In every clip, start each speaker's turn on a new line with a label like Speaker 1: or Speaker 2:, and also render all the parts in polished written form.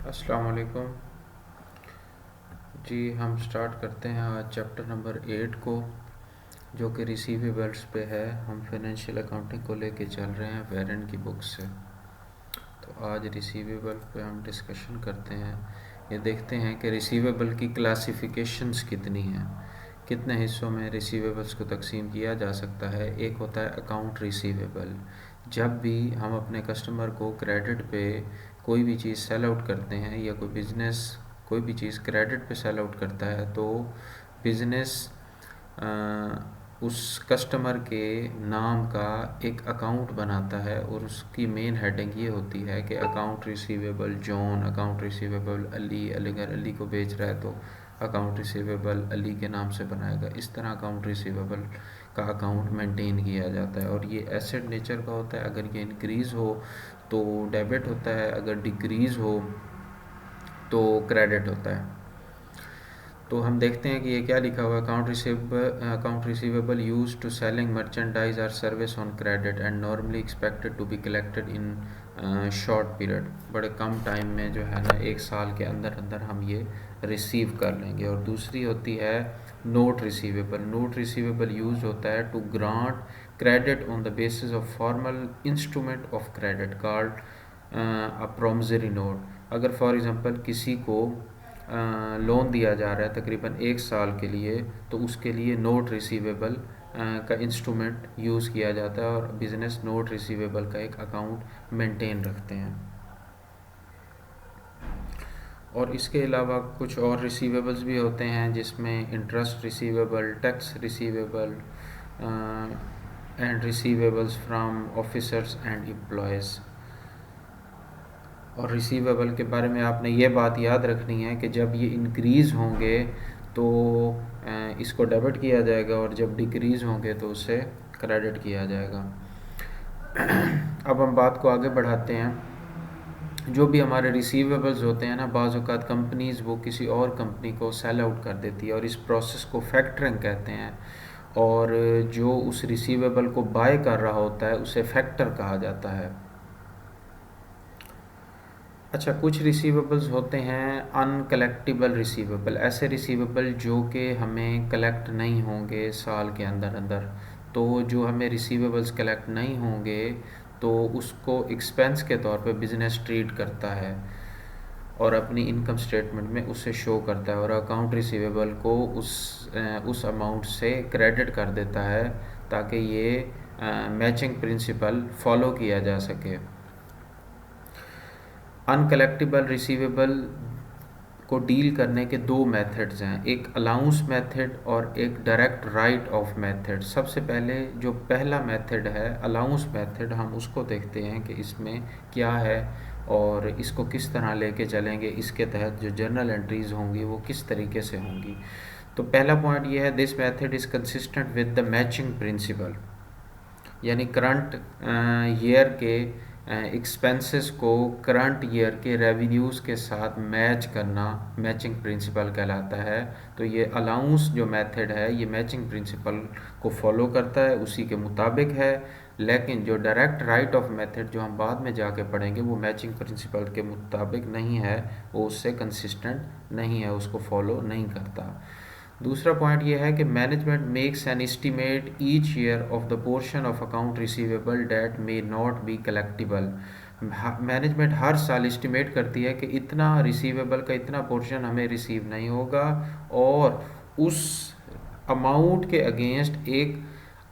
Speaker 1: अस्सलाम वालेकुम जी। हम स्टार्ट करते हैं आज चैप्टर नंबर 8 को, जो कि रिसीवेबल्स पे है। हम फाइनेंशियल अकाउंटिंग को लेके चल रहे हैं वेरेन की बुक से। तो आज रिसीवेबल पे हम डिस्कशन करते हैं। ये देखते हैं कि रिसीवेबल की क्लासिफिकेशंस कितनी हैं, कितने हिस्सों में रिसीवेबल्स को तकसीम किया जा सकता है। एक होता है अकाउंट रिसीवेबल। जब भी हम अपने कस्टमर को क्रेडिट पे कोई भी चीज़ सेल आउट करते हैं या कोई बिज़नेस कोई भी चीज़ क्रेडिट पे सेल आउट करता है, तो बिज़नेस उस कस्टमर के नाम का एक अकाउंट बनाता है और उसकी मेन हेडिंग ये होती है कि account receivable John, account receivable Ali. अगर अली को बेच रहा है तो अकाउंट रिसीवेबल अली के नाम से बनाएगा। इस तरह अकाउंट रिसीवेबल का अकाउंट मेंटेन किया जाता है और ये एसेट नेचर का होता है। अगर ये इंक्रीज़ हो तो डेबिट होता है, अगर डिक्रीज़ हो तो क्रेडिट होता है। तो हम देखते हैं कि ये क्या लिखा हुआ है। Account receivable use to selling merchandise or service on credit and normally expected to be collected in short period. बड़े कम टाइम में जो है ना, एक साल के अंदर अंदर हम ये रिसीव कर लेंगे। और दूसरी होती है note receivable. Note receivable use होता है to grant credit on the basis of formal instrument of credit called a promissory note. अगर फॉर एग्जांपल किसी को लोन दिया जा रहा है तकरीबन एक साल के लिए, तो उसके लिए नोट रिसीवेबल का इंस्ट्रूमेंट यूज़ किया जाता है और बिज़नेस नोट रिसीवेबल का एक अकाउंट मेंटेन रखते हैं। और इसके अलावा कुछ और रिसीवेबल्स भी होते हैं, जिसमें interest receivable, tax receivable and receivables from officers and employees. और रिसीवेबल के बारे में आपने ये बात याद रखनी है कि जब ये इंक्रीज़ होंगे तो इसको डेबिट किया जाएगा और जब डिक्रीज़ होंगे तो उसे क्रेडिट किया जाएगा। अब हम बात को आगे बढ़ाते हैं। जो भी हमारे रिसीवेबल्स होते हैं ना, बाज़ औक़ात कंपनीज़ वो किसी और कंपनी को सेल आउट कर देती है और इस प्रोसेस को फैक्टरिंग कहते हैं। और जो उस रिसीवेबल को बाय कर रहा होता है उसे फैक्टर कहा जाता है। अच्छा, कुछ रिसीवेबल्स होते हैं अनकलेक्टिबल रिसीवेबल। ऐसे रिसीवेबल जो कि हमें कलेक्ट नहीं होंगे साल के अंदर अंदर। तो जो हमें रिसीवेबल्स कलेक्ट नहीं होंगे तो उसको एक्सपेंस के तौर पे बिज़नेस ट्रीट करता है और अपनी इनकम स्टेटमेंट में उसे शो करता है और अकाउंट रिसीवेबल को उस अमाउंट से क्रेडिट कर देता है ताकि ये मैचिंग प्रिंसिपल फॉलो किया जा सके। अनकलेक्टिबल रिसीवेबल को डील करने के दो मेथड्स हैं, एक अलाउंस मेथड और एक डायरेक्ट राइट ऑफ मेथड। सबसे पहले जो पहला मेथड है अलाउंस मेथड, हम उसको देखते हैं कि इसमें क्या है और इसको किस तरह लेके चलेंगे। इसके तहत जो जर्नल एंट्रीज़ होंगी वो किस तरीके से होंगी। तो पहला पॉइंट ये है, this method is consistent with the matching principal, यानी करंट ईयर के एक्सपेंसेस को करंट ईयर के रेवेन्यूज़ के साथ मैच करना मैचिंग प्रिंसिपल कहलाता है। तो ये अलाउंस जो मेथड है ये मैचिंग प्रिंसिपल को फॉलो करता है, उसी के मुताबिक है। लेकिन जो डायरेक्ट राइट ऑफ मेथड जो हम बाद में जाके पढ़ेंगे वो मैचिंग प्रिंसिपल के मुताबिक नहीं है, वो उससे कंसिस्टेंट नहीं है, उसको फॉलो नहीं करता। दूसरा पॉइंट ये है कि management makes an estimate each year of the portion of account receivable debt may not be collectible. Management हर साल एस्टीमेट करती है कि इतना रिसीवेबल का इतना पोर्शन हमें रिसीव नहीं होगा और उस अमाउंट के अगेंस्ट एक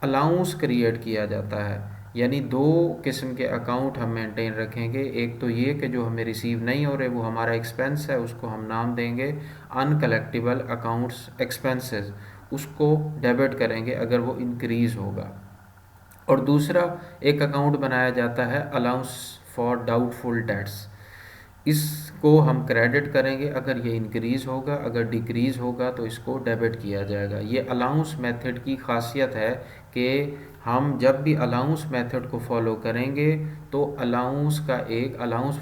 Speaker 1: अलाउंस क्रिएट किया जाता है। यानी दो किस्म के अकाउंट हम मेंटेन रखेंगे। एक तो ये कि जो हमें रिसीव नहीं हो रहे वो हमारा एक्सपेंस है, उसको हम नाम देंगे अनकलेक्टिबल अकाउंट्स एक्सपेंसेस, उसको डेबिट करेंगे अगर वो इंक्रीज़ होगा। और दूसरा एक अकाउंट बनाया जाता है अलाउंस फॉर डाउटफुल डेट्स, इसको हम क्रेडिट करेंगे अगर ये इंक्रीज़ होगा, अगर डिक्रीज़ होगा तो इसको डेबिट किया जाएगा। ये अलाउंस मेथड की खासियत है कि हम जब भी अलाउंस मेथड को फॉलो करेंगे तो अलाउंस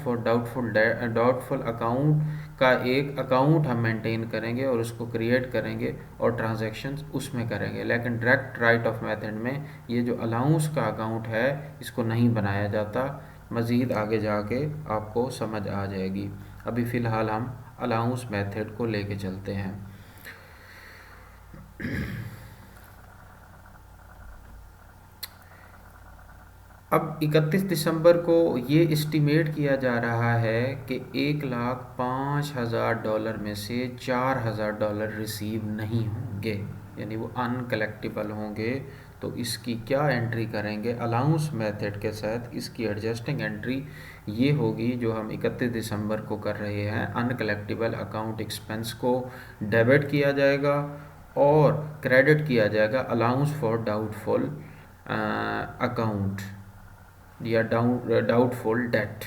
Speaker 1: फॉर डाउटफुल अकाउंट का एक अकाउंट हम मेंटेन करेंगे और उसको क्रिएट करेंगे और ट्रांजैक्शंस उसमें करेंगे। लेकिन डायरेक्ट राइट ऑफ मेथड में ये जो अलाउंस का अकाउंट है इसको नहीं बनाया जाता, मज़ीद आगे जाके आपको समझ आ जाएगी। अभी फ़िलहाल हम अलाउंस मेथड को लेके चलते हैं। अब 31 दिसंबर को ये एस्टिमेट किया जा रहा है कि $1,05,000 में से $4,000 रिसीव नहीं होंगे, यानी वो अनकलेक्टेबल होंगे। तो इसकी क्या एंट्री करेंगे अलाउंस मेथड के साथ? इसकी एडजस्टिंग एंट्री ये होगी जो हम 31 दिसंबर को कर रहे हैं। अनकलेक्टेबल अकाउंट एक्सपेंस को डेबिट किया जाएगा और क्रेडिट किया जाएगा अलाउंस फॉर डाउटफुल अकाउंट या डाउटफुल डेट।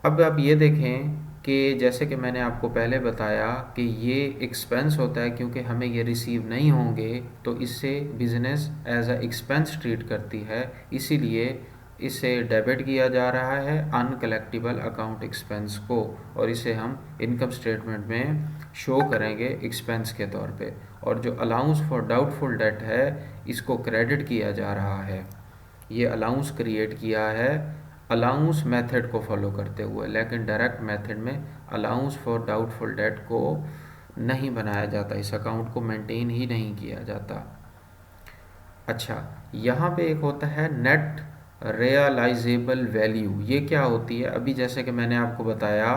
Speaker 1: अब आप ये देखें कि जैसे कि मैंने आपको पहले बताया कि ये एक्सपेंस होता है, क्योंकि हमें ये रिसीव नहीं होंगे तो इससे business as a expense treat करती है, इसीलिए इसे डेबिट किया जा रहा है अनकलेक्टेबल अकाउंट एक्सपेंस को, और इसे हम इनकम स्टेटमेंट में शो करेंगे एक्सपेंस के तौर पे। और जो अलाउंस फॉर डाउटफुल डेट है इसको क्रेडिट किया जा रहा है। ये अलाउंस क्रिएट किया है अलाउंस मेथड को फॉलो करते हुए, लेकिन डायरेक्ट मेथड में अलाउंस फॉर डाउटफुल डेट को नहीं बनाया जाता, इस अकाउंट को मेंटेन ही नहीं किया जाता। अच्छा, यहाँ पे एक होता है नेट रियलाइजेबल वैल्यू। ये क्या होती है? अभी जैसे कि मैंने आपको बताया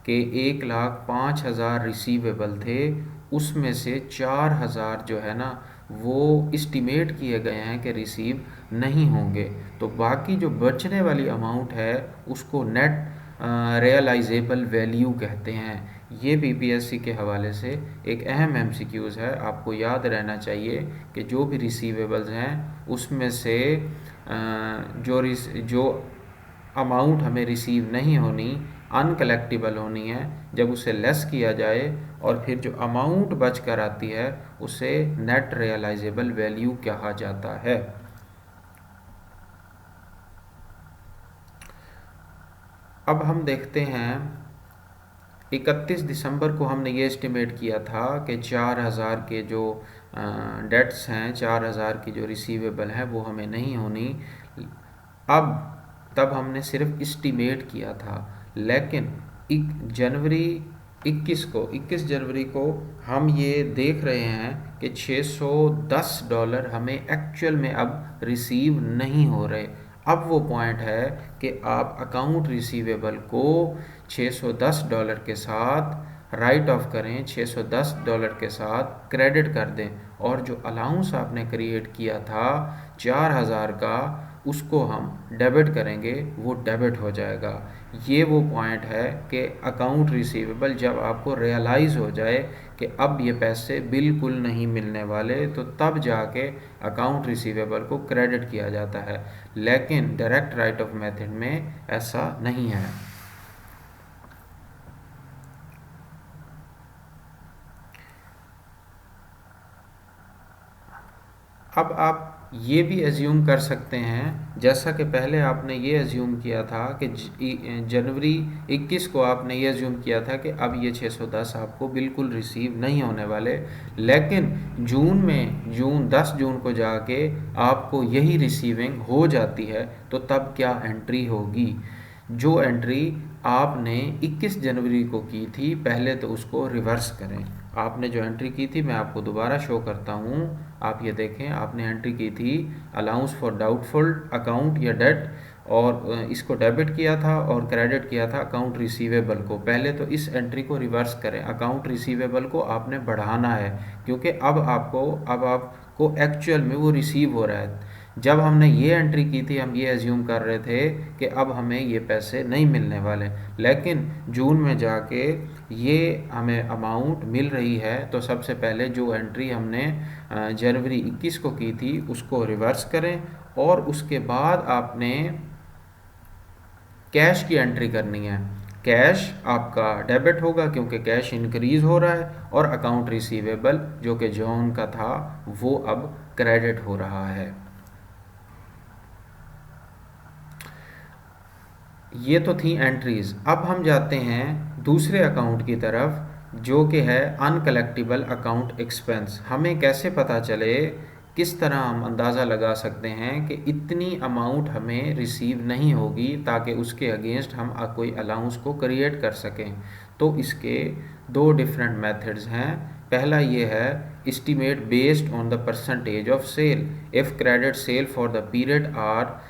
Speaker 1: कि 1,05,000 रिसीवेबल थे, उसमें से 4,000 जो है ना वो इस्टीमेट किए गए हैं कि रिसीव नहीं होंगे। तो बाकी जो बचने वाली अमाउंट है उसको नेट रियलाइजेबल वैल्यू कहते हैं। ये बीपीएससी के हवाले से एक अहम एमसीक्यूज़ है, आपको याद रहना चाहिए कि जो भी रिसीवेबल्स हैं उसमें से जो अमाउंट हमें रिसीव नहीं होनी, अनकलेक्टेबल होनी है, जब उसे लेस किया जाए और फिर जो अमाउंट बच कर आती है उसे नेट रियलाइजेबल वैल्यू कहा जाता है। अब हम देखते हैं 31 दिसंबर को हमने ये एस्टिमेट किया था कि 4,000 के जो डेट्स हैं, 4,000 की जो रिसीवेबल हैं वो हमें नहीं होनी। अब तब हमने सिर्फ एस्टिमेट किया था, लेकिन 21 जनवरी को हम ये देख रहे हैं कि $610 हमें एक्चुअल में अब रिसीव नहीं हो रहे। अब वो पॉइंट है कि आप अकाउंट रिसीवेबल को $610 के साथ राइट ऑफ करें, $610 के साथ क्रेडिट कर दें, और जो अलाउंस आपने क्रिएट किया था 4,000 का उसको हम डेबिट करेंगे, वो डेबिट हो जाएगा। ये वो पॉइंट है कि अकाउंट रिसीवेबल जब आपको रियलाइज़ हो जाए कि अब ये पैसे बिल्कुल नहीं मिलने वाले, तो तब जाके अकाउंट रिसीवेबल को क्रेडिट किया जाता है। लेकिन डायरेक्ट राइट ऑफ मेथड में ऐसा नहीं है। अब आप ये भी एज्यूम कर सकते हैं, जैसा कि पहले आपने ये एज्यूम किया था कि जनवरी 21 को आपने ये एज्यूम किया था कि अब ये 610 आपको बिल्कुल रिसीव नहीं होने वाले, लेकिन जून 10 जून को जाके आपको यही रिसीविंग हो जाती है, तो तब क्या एंट्री होगी? जो एंट्री आपने 21 जनवरी को की थी, पहले तो उसको रिवर्स करें। आपने जो एंट्री की थी मैं आपको दोबारा शो करता हूँ, आप ये देखें। आपने एंट्री की थी अलाउंस फॉर डाउटफुल अकाउंट या डेट, और इसको डेबिट किया था और क्रेडिट किया था अकाउंट रिसीवेबल को। पहले तो इस एंट्री को रिवर्स करें, अकाउंट रिसीवेबल को आपने बढ़ाना है, क्योंकि अब आपको एक्चुअल में वो रिसीव हो रहा है। जब हमने ये एंट्री की थी हम ये एज्यूम कर रहे थे कि अब हमें ये पैसे नहीं मिलने वाले, लेकिन जून में जाके ये हमें अमाउंट मिल रही है। तो सबसे पहले जो एंट्री हमने जनवरी 21 को की थी उसको रिवर्स करें, और उसके बाद आपने कैश की एंट्री करनी है। कैश आपका डेबिट होगा क्योंकि कैश इंक्रीज़ हो रहा है, और अकाउंट रिसीवेबल जो कि जून का था वो अब क्रेडिट हो रहा है। ये तो थी एंट्रीज़। अब हम जाते हैं दूसरे अकाउंट की तरफ, जो कि है अनकलेक्टेबल अकाउंट एक्सपेंस। हमें कैसे पता चले किस तरह हम अंदाज़ा लगा सकते हैं कि इतनी अमाउंट हमें रिसीव नहीं होगी ताकि उसके अगेंस्ट हम कोई अलाउंस को क्रिएट कर सकें। तो इसके दो डिफरेंट मेथड्स हैं। पहला ये है estimate based on the percentage of sale. If credit sale for the period are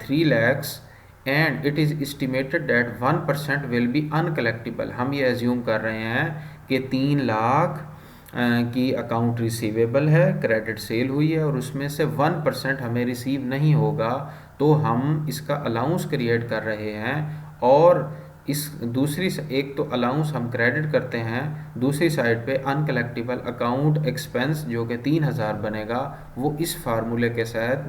Speaker 1: 3 lakhs and it is estimated that 1% will be uncollectible, हम ये एज्यूम कर रहे हैं कि 3 लाख की अकाउंट रिसीवेबल है, क्रेडिट सेल हुई है और उसमें से 1% हमें रिसीव नहीं होगा, तो हम इसका अलाउंस क्रिएट कर रहे हैं। और इस दूसरी एक तो अलाउंस हम क्रेडिट करते हैं, दूसरी साइड पे अनकलेक्टिबल अकाउंट एक्सपेंस जो कि 3000 बनेगा, वो इस फार्मूले के तहत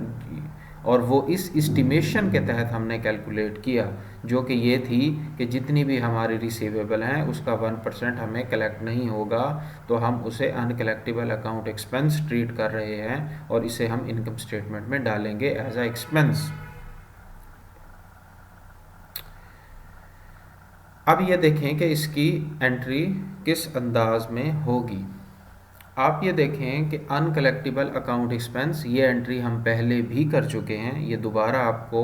Speaker 1: और वो इस इस्टीमेशन के तहत हमने कैलकुलेट किया, जो कि ये थी कि जितनी भी हमारी रिसीवेबल हैं उसका 1% हमें कलेक्ट नहीं होगा, तो हम उसे अनकलेक्टिबल अकाउंट एक्सपेंस ट्रीट कर रहे हैं और इसे हम इनकम स्टेटमेंट में डालेंगे एज अ एक्सपेंस। अब ये देखें कि इसकी एंट्री किस अंदाज में होगी। आप ये देखें कि अनकलेक्टिबल अकाउंट एक्सपेंस, ये एंट्री हम पहले भी कर चुके हैं, ये दोबारा आपको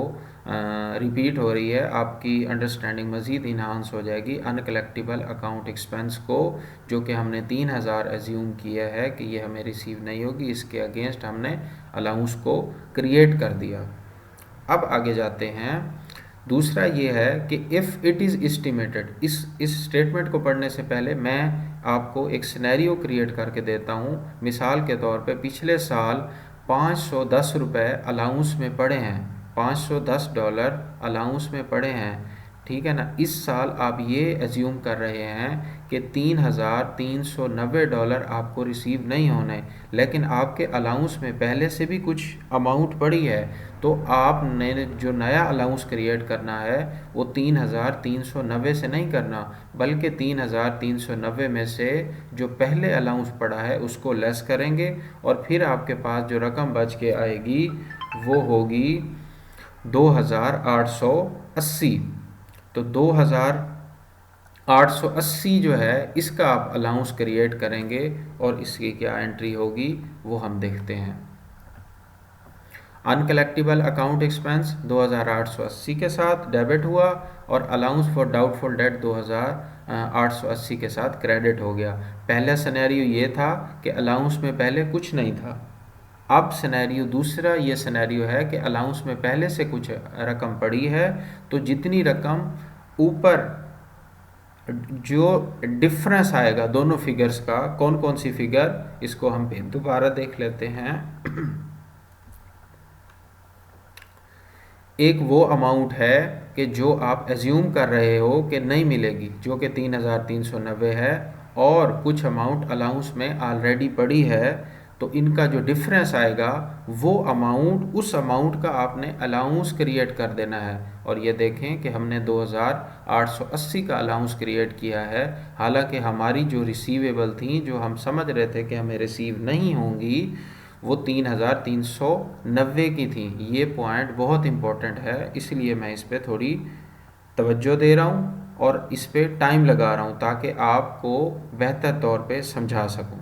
Speaker 1: रिपीट हो रही है, आपकी अंडरस्टैंडिंग मज़ीद इन्हांस हो जाएगी। अनकलेक्टिबल अकाउंट एक्सपेंस को जो कि हमने 3000 एज्यूम किया है कि ये हमें रिसीव नहीं होगी, इसके अगेंस्ट हमने अलाउंस को क्रिएट कर दिया। अब आगे जाते हैं। दूसरा ये है कि इफ़ इट इज़ एस्टिमेटेड, इस स्टेटमेंट को पढ़ने से पहले मैं आपको एक सिनेरियो क्रिएट करके देता हूँ। मिसाल के तौर पे पिछले साल 510 रुपये अलाउंस में पड़े हैं, $510 अलाउंस में पड़े हैं, ठीक है ना। इस साल आप ये एज्यूम कर रहे हैं कि $3390 आपको रिसीव नहीं होने, लेकिन आपके अलाउंस में पहले से भी कुछ अमाउंट पड़ी है, तो आपने जो नया अलाउंस क्रिएट करना है वो 3390 से नहीं करना, बल्कि 3390 में से जो पहले अलाउंस पड़ा है उसको लेस करेंगे और फिर आपके पास जो रकम बच के आएगी वो होगी 2880। तो 2880 जो है इसका आप अलाउंस क्रिएट करेंगे और इसकी क्या एंट्री होगी वो हम देखते हैं। अनकलेक्टिबल अकाउंट एक्सपेंस 2880 के साथ डेबिट हुआ और अलाउंस फॉर डाउटफुल डेट 2880 के साथ क्रेडिट हो गया। पहला सिनेरियो ये था कि अलाउंस में पहले कुछ नहीं था। अब सिनेरियो दूसरा ये सिनेरियो है कि अलाउंस में पहले से कुछ रकम पड़ी है, तो जितनी रकम ऊपर जो डिफरेंस आएगा दोनों फिगर्स का, कौन कौन सी फिगर, इसको हम दोबारा देख लेते हैं। एक वो अमाउंट है कि जो आप एज्यूम कर रहे हो कि नहीं मिलेगी, जो कि 3390 है, और कुछ अमाउंट अलाउंस में ऑलरेडी पड़ी है, तो इनका जो डिफरेंस आएगा वो अमाउंट, उस अमाउंट का आपने अलाउंस क्रिएट कर देना है। और ये देखें कि हमने 2880 का अलाउंस क्रिएट किया है, हालांकि हमारी जो रिसीवेबल थी, जो हम समझ रहे थे कि हमें रिसीव नहीं होंगी, वो 3390 की थी। ये पॉइंट बहुत इम्पोर्टेंट है, इसलिए मैं इस पर थोड़ी तवज्जो दे रहा हूँ और इस पर टाइम लगा रहा हूँ ताकि आपको बेहतर तौर पे समझा सकूँ।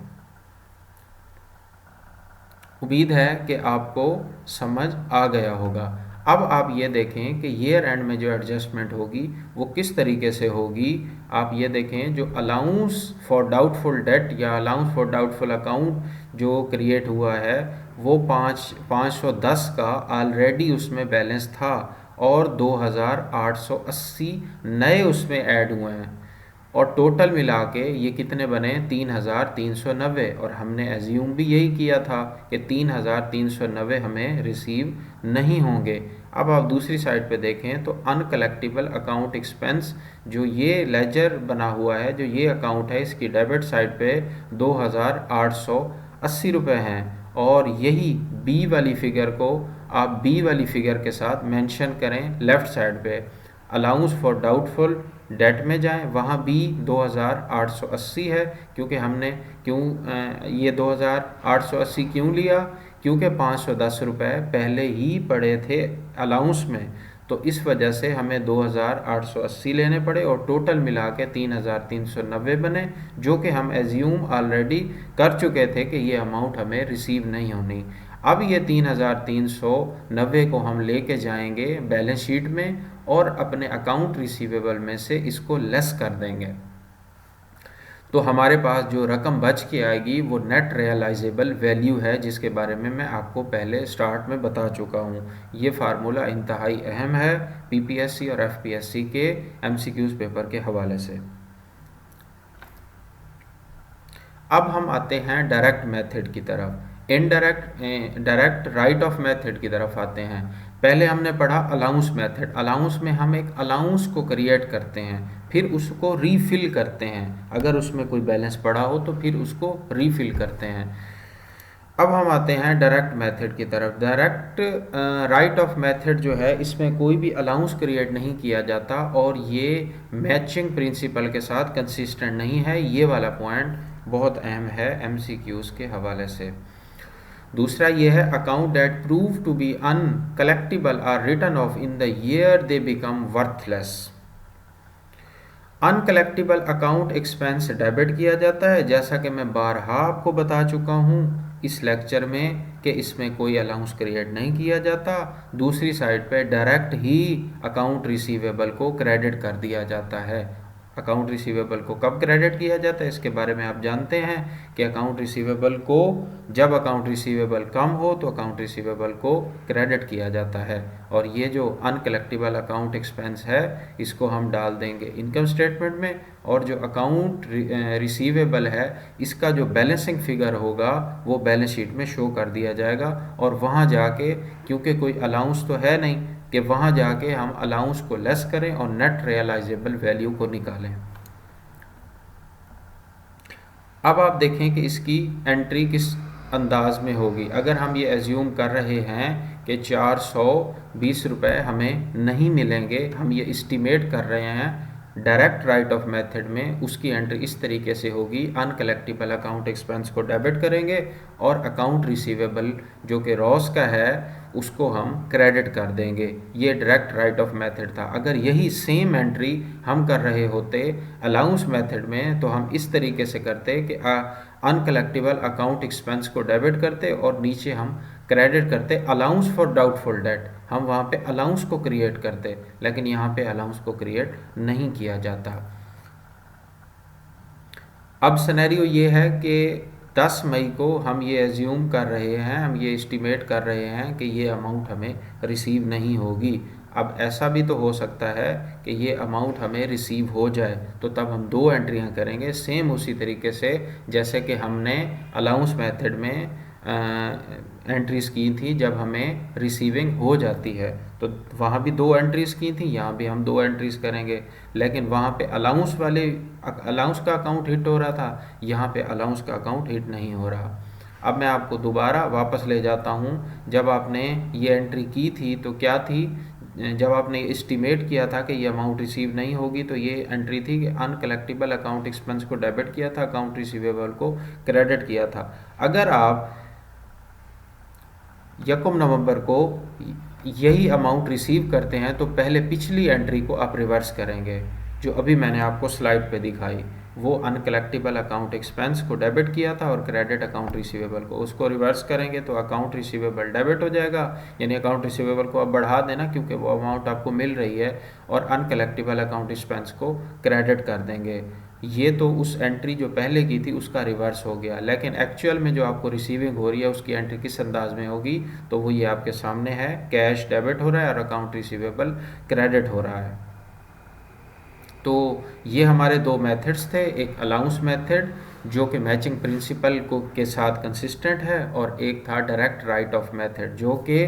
Speaker 1: उम्मीद है कि आपको समझ आ गया होगा। अब आप ये देखें कि ईयर एंड में जो एडजस्टमेंट होगी वो किस तरीके से होगी। आप ये देखें, जो अलाउंस फॉर डाउटफुल डेट या अलाउंस फॉर डाउटफुल अकाउंट जो क्रिएट हुआ है वो 510 का ऑलरेडी उसमें बैलेंस था और 2880 नए उसमें ऐड हुए हैं और टोटल मिला के ये कितने बने, 3390। और हमने एज्यूम भी यही किया था कि 3390 हमें रिसीव नहीं होंगे। अब आप दूसरी साइड पे देखें तो अनकलेक्टिबल अकाउंट एक्सपेंस, जो ये लेजर बना हुआ है, जो ये अकाउंट है, इसकी डेबिट साइड पे 2880 रुपये हैं और यही बी वाली फिगर को आप बी वाली फिगर के साथ मेंशन करें लेफ़्ट साइड पे। अलाउंस फॉर डाउटफुल डेट में जाएं, वहाँ भी 2880 है, क्योंकि हमने ये 2880 क्यों लिया, क्योंकि 510 रुपये पहले ही पड़े थे अलाउंस में, तो इस वजह से हमें 2880 लेने पड़े और टोटल मिला के 3390 बने, जो कि हम एज्यूम ऑलरेडी कर चुके थे कि ये अमाउंट हमें रिसीव नहीं होनी। अब ये 3,390 को हम लेके जाएंगे बैलेंस शीट में और अपने अकाउंट रिसीवेबल में से इसको लेस कर देंगे। तो हमारे पास जो रकम बच के आएगी वो नेट रियलाइजेबल वैल्यू है, जिसके बारे में मैं आपको पहले स्टार्ट में बता चुका हूँ। ये फार्मूला इंतहाई अहम है पीपीएससी और एफपीएससी के एमसीक्यूज पेपर के हवाले से। अब हम आते हैं डायरेक्ट मेथड की तरफ, डायरेक्ट राइट ऑफ मेथड की तरफ आते हैं। पहले हमने पढ़ा अलाउंस मेथड। अलाउंस में हम एक अलाउंस को क्रिएट करते हैं, फिर उसको रीफिल करते हैं। अगर उसमें कोई बैलेंस पड़ा हो तो फिर उसको रीफिल करते हैं। अब हम आते हैं डायरेक्ट मेथड की तरफ। डायरेक्ट राइट ऑफ मेथड जो है, इसमें कोई भी अलाउंस क्रिएट नहीं किया जाता और ये मैचिंग प्रिंसिपल के साथ कंसिस्टेंट नहीं है। ये वाला पॉइंट बहुत अहम है एमसीक्यूज के हवाले से। दूसरा ये है account that prove to be uncollectible are written off in the year they become worthless. Uncollectible account expense debit किया जाता है, जैसा कि मैं बारहा आपको बता चुका हूँ इस लेक्चर में कि इसमें कोई अलाउंस क्रिएट नहीं किया जाता। दूसरी साइड पे डायरेक्ट ही अकाउंट रिसीवेबल को क्रेडिट कर दिया जाता है। अकाउंट रिसीवेबल को कब क्रेडिट किया जाता है इसके बारे में आप जानते हैं कि अकाउंट रिसीवेबल को, जब अकाउंट रिसीवेबल कम हो तो अकाउंट रिसीवेबल को क्रेडिट किया जाता है। और ये जो अनकलेक्टिबल अकाउंट एक्सपेंस है इसको हम डाल देंगे इनकम स्टेटमेंट में, और जो अकाउंट रिसीवेबल है इसका जो बैलेंसिंग फिगर होगा वो बैलेंस शीट में शो कर दिया जाएगा। और वहाँ जाके, क्योंकि कोई अलाउंस तो है नहीं कि वहाँ जाके हम अलाउंस को लेस करें और नेट रियलाइजेबल वैल्यू को निकालें। अब आप देखें कि इसकी एंट्री किस अंदाज में होगी। अगर हम ये एज्यूम कर रहे हैं कि 420 रुपये हमें नहीं मिलेंगे, हम ये इस्टीमेट कर रहे हैं डायरेक्ट राइट ऑफ मेथड में, उसकी एंट्री इस तरीके से होगी। अनकलेक्टिबल अकाउंट एक्सपेंस को डेबिट करेंगे और अकाउंट रिसीवेबल जो कि रॉस का है उसको हम क्रेडिट कर देंगे। ये डायरेक्ट राइट ऑफ मेथड था। अगर यही सेम एंट्री हम कर रहे होते अलाउंस मेथड में तो हम इस तरीके से करते कि अनकलेक्टिबल अकाउंट एक्सपेंस को डेबिट करते और नीचे हम क्रेडिट करते अलाउंस फॉर डाउटफुल डेट। हम वहाँ पे अलाउंस को क्रिएट करते, लेकिन यहाँ पे अलाउंस को क्रिएट नहीं किया जाता। अब सिनेरियो ये है कि 10 मई को हम ये एज्यूम कर रहे हैं, हम ये एस्टिमेट कर रहे हैं कि ये अमाउंट हमें रिसीव नहीं होगी। अब ऐसा भी तो हो सकता है कि ये अमाउंट हमें रिसीव हो जाए, तो तब हम 2 एंट्रियां करेंगे सेम उसी तरीके से जैसे कि हमने अलाउंस मेथड में एंट्रीज़ की थी जब हमें रिसीविंग हो जाती है। तो वहाँ भी 2 एंट्रीज़ की थी, यहाँ भी हम 2 एंट्रीज़ करेंगे। लेकिन वहाँ पे अलाउंस का अकाउंट हिट हो रहा था, यहाँ पे अलाउंस का अकाउंट हिट नहीं हो रहा। अब मैं आपको दोबारा वापस ले जाता हूँ। जब आपने ये एंट्री की थी तो क्या थी, जब आपने एस्टिमेट किया था कि ये अमाउंट रिसीव नहीं होगी तो ये एंट्री थी कि अनकलेक्टिबल अकाउंट एक्सपेंस को डेबिट किया था, अकाउंट रिसीवेबल को क्रेडिट किया था। अगर आप 1 नवंबर को यही अमाउंट रिसीव करते हैं तो पहले पिछली एंट्री को आप रिवर्स करेंगे, जो अभी मैंने आपको स्लाइड पे दिखाई। वो अनकलेक्टिबल अकाउंट एक्सपेंस को डेबिट किया था और क्रेडिट अकाउंट रिसीवेबल को, उसको रिवर्स करेंगे तो अकाउंट रिसीवेबल डेबिट हो जाएगा। यानी अकाउंट रिसीवेबल को आप बढ़ा देना क्योंकि वो अमाउंट आपको मिल रही है, और अनकलेक्टिबल अकाउंट एक्सपेंस को क्रेडिट कर देंगे। ये तो उस एंट्री जो पहले की थी उसका रिवर्स हो गया। लेकिन एक्चुअल में जो आपको रिसीविंग हो रही है उसकी एंट्री किस अंदाज में होगी, तो वो ये आपके सामने है। कैश डेबिट हो रहा है और अकाउंट रिसीवेबल क्रेडिट हो रहा है। तो ये हमारे 2 मेथड्स थे, एक अलाउंस मेथड जो कि मैचिंग प्रिंसिपल को के साथ कंसिस्टेंट है, और एक था डायरेक्ट राइट ऑफ मेथड जो कि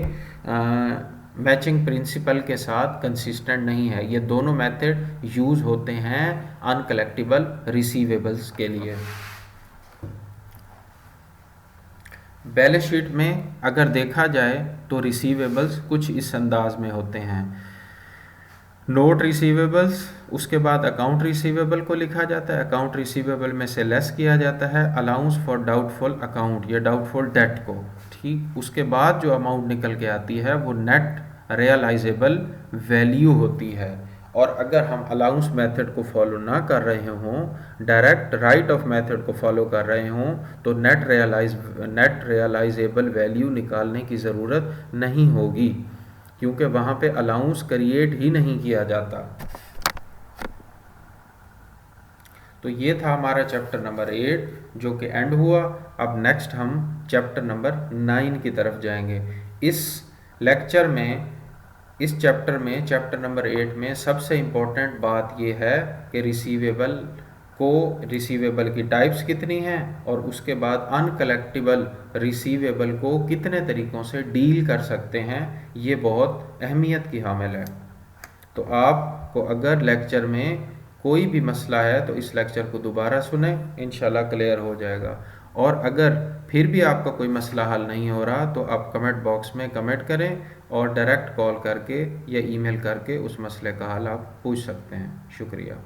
Speaker 1: मैचिंग प्रिंसिपल के साथ कंसिस्टेंट नहीं है। ये दोनों मेथड यूज़ होते हैं अनकलेक्टिबल रिसीवेबल्स के लिए। बैलेंस शीट में अगर देखा जाए तो रिसीवेबल्स कुछ इस अंदाज में होते हैं। नोट रिसीवेबल्स, उसके बाद अकाउंट रिसीवेबल को लिखा जाता है, अकाउंट रिसीवेबल में से लेस किया जाता है अलाउंस फॉर डाउटफुल अकाउंट या डाउटफुल डेट को। ठीक, उसके बाद जो अमाउंट निकल के आती है वो नेट रियलाइजेबल वैल्यू होती है। और अगर हम अलाउंस मेथड को फॉलो ना कर रहे हों, डायरेक्ट राइट ऑफ मेथड को फॉलो कर रहे हों, तो नेट रियलाइजेबल वैल्यू निकालने की ज़रूरत नहीं होगी, क्योंकि वहाँ पे अलाउंस क्रिएट ही नहीं किया जाता। तो ये था हमारा चैप्टर नंबर 8 जो कि एंड हुआ। अब नेक्स्ट हम चैप्टर नंबर 9 की तरफ जाएंगे। इस लेक्चर में, इस चैप्टर में, चैप्टर नंबर 8 में सबसे इम्पोर्टेंट बात ये है कि रिसीवेबल की टाइप्स कितनी हैं, और उसके बाद अनकलेक्टिबल रिसीवेबल को कितने तरीक़ों से डील कर सकते हैं, ये बहुत अहमियत की हामिल है। तो आपको अगर लेक्चर में कोई भी मसला है तो इस लेक्चर को दोबारा सुने, इंशाल्लाह क्लियर हो जाएगा। और अगर फिर भी आपका कोई मसला हल नहीं हो रहा तो आप कमेंट बॉक्स में कमेंट करें और डायरेक्ट कॉल करके या ईमेल करके उस मसले का हल आप पूछ सकते हैं। शुक्रिया।